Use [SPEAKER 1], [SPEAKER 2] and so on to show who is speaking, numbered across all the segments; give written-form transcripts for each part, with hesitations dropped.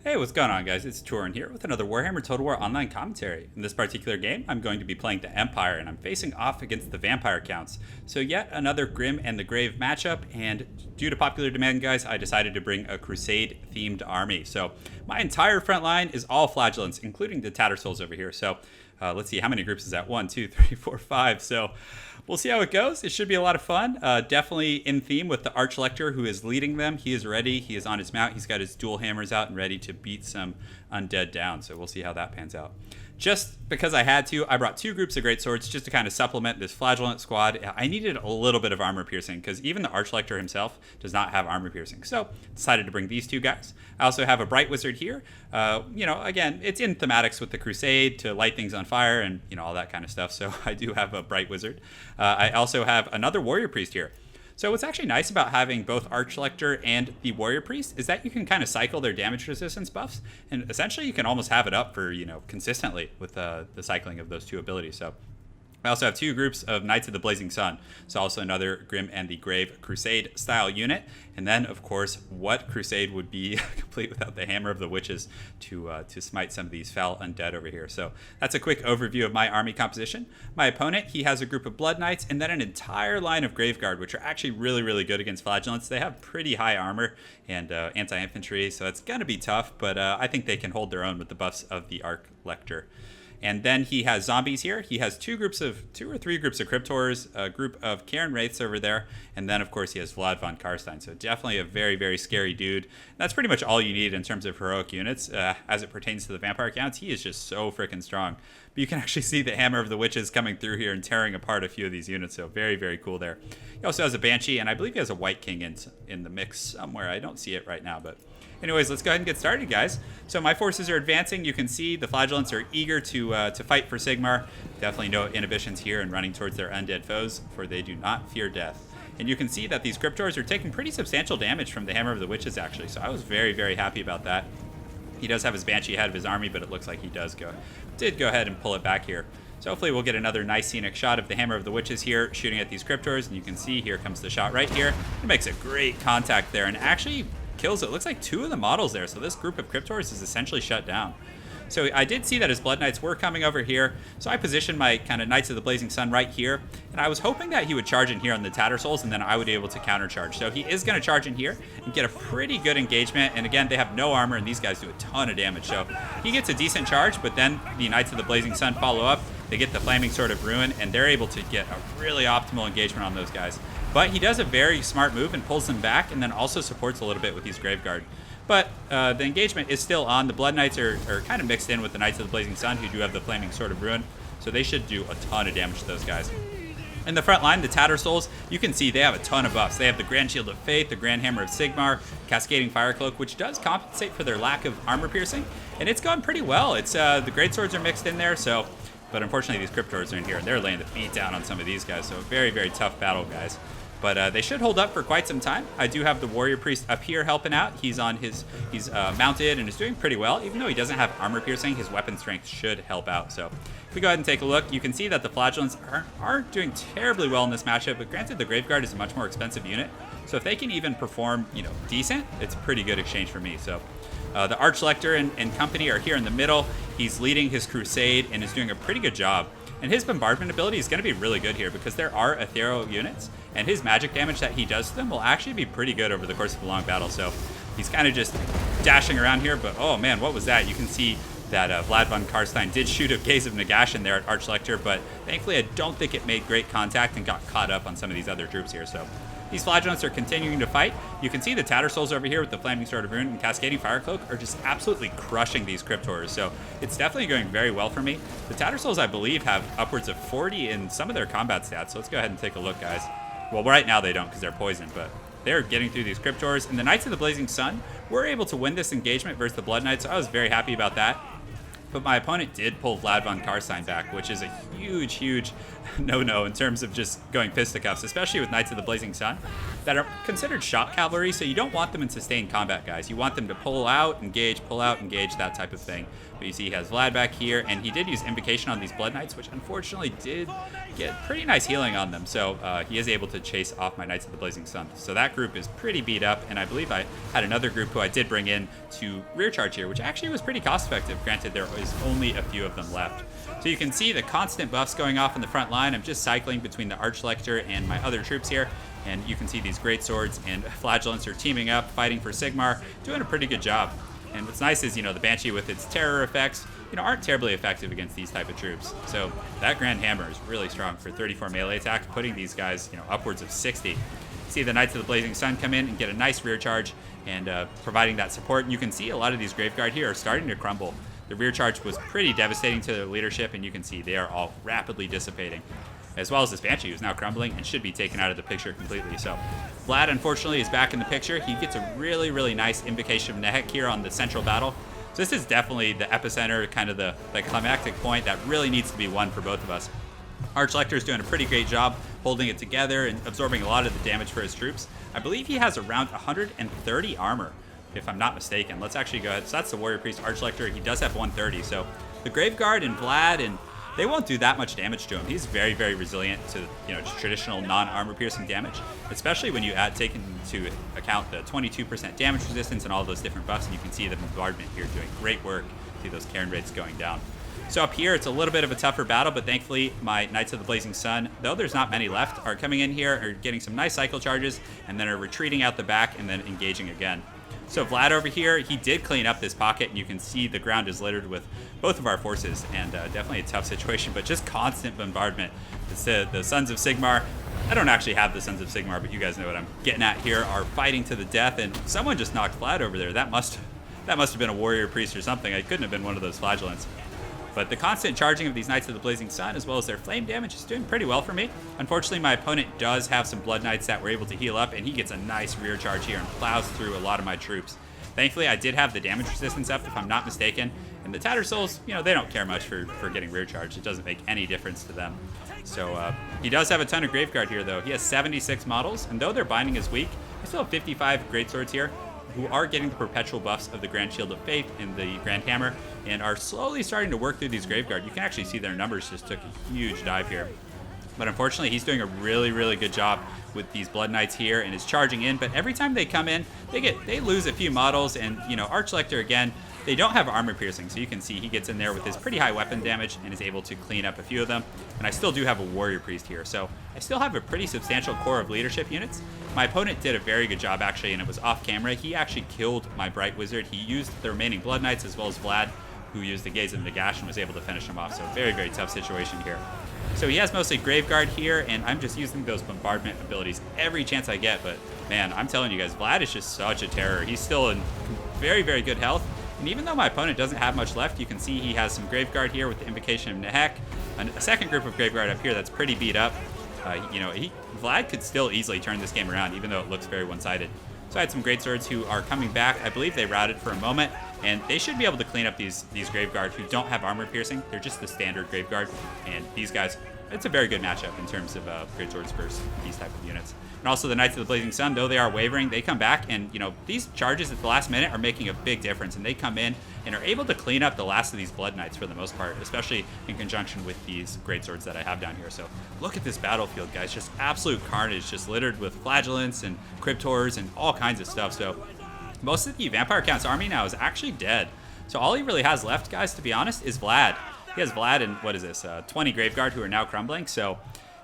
[SPEAKER 1] Hey, what's going on, guys? It's Turin here with another Warhammer Total War online commentary. In this particular game, I'm going to be playing the Empire, and I'm facing off against the Vampire Counts. So yet another Grim and the Grave matchup, and due to popular demand, guys, I decided to bring a Crusade-themed army. So my entire front line is all Flagellants, including the Tattersouls over here. So let's see, how many groups is that? 1, 2, 3, 4, 5. So we'll see how it goes. It should be a lot of fun. Definitely in theme with the Archlector who is leading them. He is ready. He is on his mount. He's got his dual hammers out and ready to beat some undead down. So we'll see how that pans out. Just because I had to, I brought 2 groups of great swords just to kind of supplement this flagellant squad. I needed a little bit of armor piercing because even the Archlector himself does not have armor piercing. So decided to bring these 2 guys. I also have a Bright Wizard here. Again, it's in thematics with the Crusade to light things on fire and, all that kind of stuff. So I do have a Bright Wizard. I also have another Warrior Priest here. So what's actually nice about having both Archlector and the Warrior Priest is that you can kind of cycle their damage resistance buffs, and essentially you can almost have it up for, consistently with the cycling of those 2 abilities. So I also have 2 groups of Knights of the Blazing Sun, so also another Grim and the Grave Crusade style unit. And then, of course, what Crusade would be complete without the Hammer of the Witches to smite some of these foul undead over here. So that's a quick overview of my army composition. My opponent, he has a group of Blood Knights and then an entire line of Graveguard, which are actually really, really good against Flagellants. They have pretty high armor and anti-infantry, so it's going to be tough, but I think they can hold their own with the buffs of the Archlector. And then he has zombies here. He has 2 or 3 groups of Cryptors, a group of Karen Wraiths over there, and then, of course, he has Vlad von Karstein. So definitely a very, very scary dude. That's pretty much all you need in terms of heroic units. As it pertains to the Vampire Counts, he is just so freaking strong. But you can actually see the Hammer of the Witches coming through here and tearing apart a few of these units, so very, very cool there. He also has a Banshee, and I believe he has a White King in the mix somewhere. I don't see it right now, but anyways, let's go ahead and get started, guys. So my forces are advancing. You can see the Flagellants are eager to fight for Sigmar. Definitely no inhibitions here and running towards their undead foes, for they do not fear death. And you can see that these Cryptors are taking pretty substantial damage from the Hammer of the Witches, actually. So I was very, very happy about that. He does have his Banshee ahead of his army, but it looks like he did go ahead and pull it back here. So hopefully we'll get another nice scenic shot of the Hammer of the Witches here shooting at these Cryptors. And you can see here comes the shot right here. It makes a great contact there and actually kills it. Looks like 2 of the models there, so this group of Cryptors is essentially shut down. So I did see that his Blood Knights were coming over here, so I positioned my kind of Knights of the Blazing Sun right here, and I was hoping that he would charge in here on the Tattersouls, and then I would be able to countercharge. So he is going to charge in here and get a pretty good engagement, and again, they have no armor, and these guys do a ton of damage. So he gets a decent charge, but then the Knights of the Blazing Sun follow up. They get the Flaming Sword of Ruin, and they're able to get a really optimal engagement on those guys. But he does a very smart move and pulls them back, and then also supports a little bit with these Graveguard. But the engagement is still on. The Blood Knights are kind of mixed in with the Knights of the Blazing Sun, who do have the Flaming Sword of Ruin. So they should do a ton of damage to those guys. In the front line, the Tattersouls, you can see they have a ton of buffs. They have the Grand Shield of Faith, the Grand Hammer of Sigmar, Cascading Fire Cloak, which does compensate for their lack of armor piercing. And it's gone pretty well. It's the Great Swords are mixed in there, so... But unfortunately, these Cryptors are in here, and they're laying the beat down on some of these guys. So very, very tough battle, guys. But they should hold up for quite some time. I do have the Warrior Priest up here helping out. He's mounted and is doing pretty well. Even though he doesn't have armor piercing, his weapon strength should help out. So if we go ahead and take a look, you can see that the Flagellants aren't doing terribly well in this matchup. But granted, the Graveguard is a much more expensive unit. So if they can even perform, decent, it's a pretty good exchange for me. So the Archlector and company are here in the middle. He's leading his Crusade and is doing a pretty good job. And his bombardment ability is going to be really good here because there are ethereal units, and his magic damage that he does to them will actually be pretty good over the course of a long battle. So he's kind of just dashing around here, but oh man, what was that? You can see that Vlad von Karstein did shoot a Gaze of Nagashyn there at Archlector, but thankfully I don't think it made great contact and got caught up on some of these other troops here. So these Flagellants are continuing to fight. You can see the Tattersouls over here with the Flaming Sword of Ruin and Cascading Fire Cloak are just absolutely crushing these Cryptors. So it's definitely going very well for me. The Tattersouls, I believe, have upwards of 40 in some of their combat stats. So let's go ahead and take a look, guys. Well, right now they don't because they're poisoned, but they're getting through these Cryptors. And the Knights of the Blazing Sun were able to win this engagement versus the Blood Knights. So I was very happy about that. But my opponent did pull Vlad von Karstein back, which is a huge, huge no-no in terms of just going fisticuffs, especially with Knights of the Blazing Sun. that are considered shock cavalry, so you don't want them in sustained combat, guys. You want them to pull out, engage, that type of thing. But you see he has Vlad back here, and he did use Invocation on these Blood Knights, which unfortunately did get pretty nice healing on them. So he is able to chase off my Knights of the Blazing Sun. So that group is pretty beat up, and I believe I had another group who I did bring in to rear charge here, which actually was pretty cost effective. Granted, there is only a few of them left. So you can see the constant buffs going off in the front line. I'm just cycling between the Archlector and my other troops here. And you can see these great swords and flagellants are teaming up, fighting for Sigmar, doing a pretty good job. And what's nice is, the Banshee with its terror effects, aren't terribly effective against these type of troops. So that Grand Hammer is really strong for 34 melee attack, putting these guys, upwards of 60. See the Knights of the Blazing Sun come in and get a nice rear charge and providing that support. And you can see a lot of these Graveguard here are starting to crumble. The rear charge was pretty devastating to their leadership, and you can see they are all rapidly dissipating. As well as this Banshee, who's now crumbling and should be taken out of the picture completely. So Vlad, unfortunately, is back in the picture. He gets a really, really nice Invocation of Nehek here on the central battle. So this is definitely the epicenter, kind of the climactic point that really needs to be won for both of us. Archlector is doing a pretty great job holding it together and absorbing a lot of the damage for his troops. I believe he has around 130 armor, if I'm not mistaken. Let's actually go ahead. So that's the Warrior Priest Archlector. He does have 130. So the Graveguard and Vlad, and they won't do that much damage to him. He's very, very resilient to traditional non-armor piercing damage, especially when you take into account the 22% damage resistance and all those different buffs. And you can see the bombardment here doing great work. See those Cairn rates going down. So up here, it's a little bit of a tougher battle, but thankfully my Knights of the Blazing Sun, though there's not many left, are coming in here, are getting some nice cycle charges, and then are retreating out the back and then engaging again. So Vlad over here, he did clean up this pocket, and you can see the ground is littered with both of our forces, and definitely a tough situation, but just constant bombardment. The Sons of Sigmar, I don't actually have the Sons of Sigmar, but you guys know what I'm getting at here, are fighting to the death, and someone just knocked Vlad over there. That must have been a Warrior Priest or something. It couldn't have been one of those flagellants. But the constant charging of these Knights of the Blazing Sun, as well as their flame damage, is doing pretty well for me. Unfortunately, my opponent does have some Blood Knights that were able to heal up, and he gets a nice rear charge here and plows through a lot of my troops. Thankfully, I did have the damage resistance up, if I'm not mistaken. And the Tattersouls, they don't care much for getting rear charge. It doesn't make any difference to them. So he does have a ton of Graveguard here, though. He has 76 models, and though their binding is weak, I still have 55 Greatswords here, who are getting the perpetual buffs of the Grand Shield of Faith and the Grand Hammer, and are slowly starting to work through these Graveguard. You can actually see their numbers just took a huge dive here. But unfortunately, he's doing a really, really good job with these Blood Knights here and is charging in. But every time they come in, they lose a few models, and Archlector again, they don't have armor piercing, so you can see he gets in there with his pretty high weapon damage and is able to clean up a few of them. And I still do have a Warrior Priest here, so I still have a pretty substantial core of leadership units. My opponent did a very good job actually, and it was off camera. He actually killed my Bright Wizard. He used the remaining Blood Knights as well as Vlad, who used the Gaze of Nagash and was able to finish him off. So very, very tough situation here. So he has mostly Graveguard here, and I'm just using those bombardment abilities every chance I get. But man, I'm telling you guys, Vlad is just such a terror. He's still in very, very good health. And even though my opponent doesn't have much left, you can see he has some Graveguard here with the Invocation of Nehek. A second group of Graveguard up here that's pretty beat up. Vlad could still easily turn this game around, even though it looks very one-sided. So I had some Greatswords who are coming back. I believe they routed for a moment, and they should be able to clean up these Graveguard who don't have armor piercing. They're just the standard Graveguard, and these guys, it's a very good matchup in terms of Greatswords versus these type of units. And also the Knights of the Blazing Sun, though they are wavering, they come back, and these charges at the last minute are making a big difference, and they come in and are able to clean up the last of these Blood Knights for the most part, especially in conjunction with these Greatswords that I have down here. So look at this battlefield, guys, just absolute carnage, just littered with flagellants and cryptors and all kinds of stuff. So most of the Vampire Count's army now is actually dead. So all he really has left, guys, to be honest, is Vlad. He has Vlad and, 20 Graveguard who are now crumbling. So,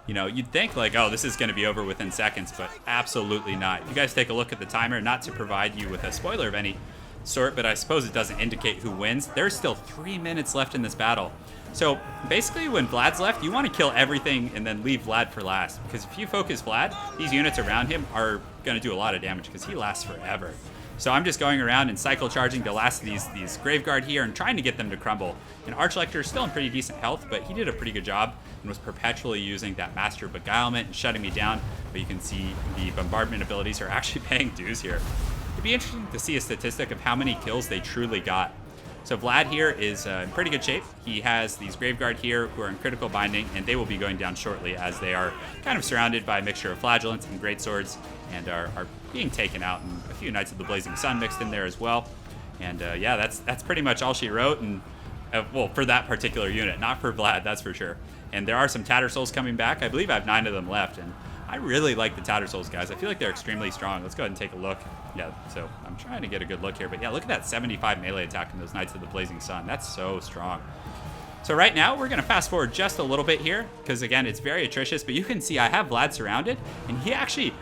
[SPEAKER 1] you'd think like, oh, this is going to be over within seconds, but absolutely not. You guys take a look at the timer, not to provide you with a spoiler of any sort, but I suppose it doesn't indicate who wins. There's still 3 minutes left in this battle. So basically when Vlad's left, you want to kill everything and then leave Vlad for last, because if you focus Vlad, these units around him are going to do a lot of damage because he lasts forever. So I'm just going around and cycle charging the last of these Graveguard here and trying to get them to crumble. And Archlector is still in pretty decent health, but he did a pretty good job and was perpetually using that Master of Beguilement and shutting me down. But you can see the bombardment abilities are actually paying dues here. It'd be interesting to see a statistic of how many kills they truly got. So Vlad here is in pretty good shape. He has these Graveguard here who are in critical binding, and they will be going down shortly as they are kind of surrounded by a mixture of flagellants and greatswords and are being taken out, and a few Knights of the Blazing Sun mixed in there as well. And yeah, that's pretty much all she wrote, and well, for that particular unit, not for Vlad, that's for sure. And there are some Tattersouls coming back. I believe I have 9 of them left, and I really like the Tattersouls, guys. I feel like they're extremely strong. Let's go ahead and take a look. Yeah, so I'm trying to get a good look here, but yeah, look at that 75 melee attack from those Knights of the Blazing Sun. That's so strong. So right now, we're going to fast forward just a little bit here, because again, it's very atrocious, but you can see I have Vlad surrounded, and he actually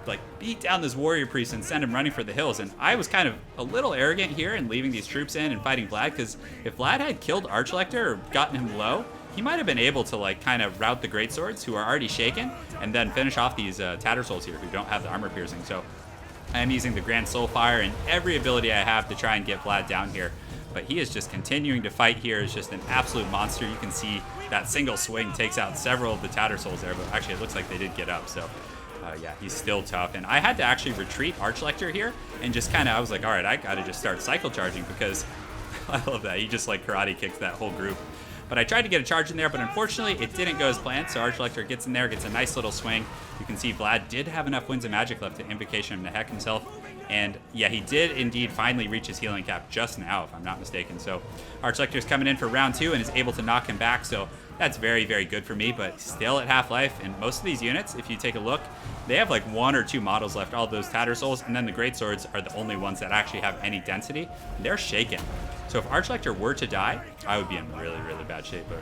[SPEAKER 1] like beat down this warrior priest and send him running for the hills. And I was kind of a little arrogant here in leaving these troops in and fighting Vlad, because if Vlad had killed Archlector or gotten him low, he might have been able to like kind of rout the greatswords who are already shaken and then finish off these Tattersouls here who don't have the armor piercing. So I am using the Grand Soulfire and every ability I have to try and get Vlad down here. But he is just continuing to fight here. Is just an absolute monster. You can see that single swing takes out several of the Tattersouls there, but actually it looks like they did get up. So yeah, he's still tough. And I had to actually retreat Archlector here and just kind of, I was like, all right, I got to just start cycle charging because I love that. He just like karate kicks that whole group. But I tried to get a charge in there, but unfortunately it didn't go as planned. So Archlector gets in there, gets a nice little swing. You can see Vlad did have enough Winds of Magic left to Invocation him to heck himself. And yeah, he did indeed finally reach his healing cap just now, if I'm not mistaken. So Archlector's coming in for round 2 and is able to knock him back. So that's very, very good for me, but still at half life. And most of these units, if you take a look, they have like 1 or 2 models left, all those Tattersouls, and then the Greatswords are the only ones that actually have any density. And they're shaken. So if Archlector were to die, I would be in really, really bad shape. But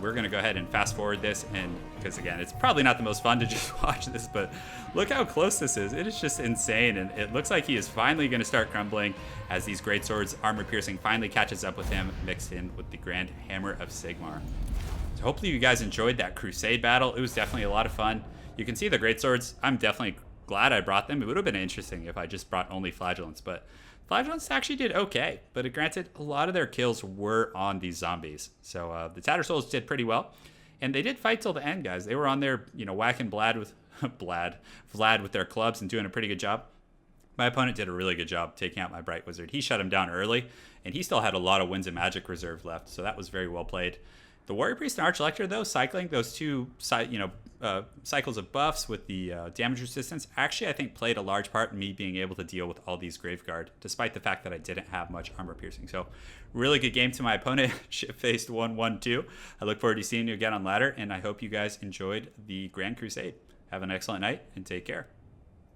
[SPEAKER 1] we're going to go ahead and fast forward this, and because again, it's probably not the most fun to just watch this, but look how close this is. It is just insane, and it looks like he is finally going to start crumbling as these Greatswords armor piercing finally catches up with him, mixed in with the Grand Hammer of Sigmar. So hopefully you guys enjoyed that Crusade battle. It was definitely a lot of fun. You can see the Greatswords. I'm definitely glad I brought them. It would have been interesting if I just brought only Flagellants, but Flagellants actually did okay. But granted, a lot of their kills were on these zombies. So the Tattersouls did pretty well. And they did fight till the end, guys. They were on there, you know, whacking Vlad with their clubs and doing a pretty good job. My opponent did a really good job taking out my Bright Wizard. He shut him down early, and he still had a lot of Winds of Magic reserve left, so that was very well played. The Warrior Priest and Archlector, though, cycling those 2 cycles of buffs with the damage resistance, actually I think played a large part in me being able to deal with all these Graveguard, despite the fact that I didn't have much armor piercing. So really good game to my opponent. Ship-faced 1-1-2. I look forward to seeing you again on ladder, and I hope you guys enjoyed the Grand Crusade. Have an excellent night, and take care.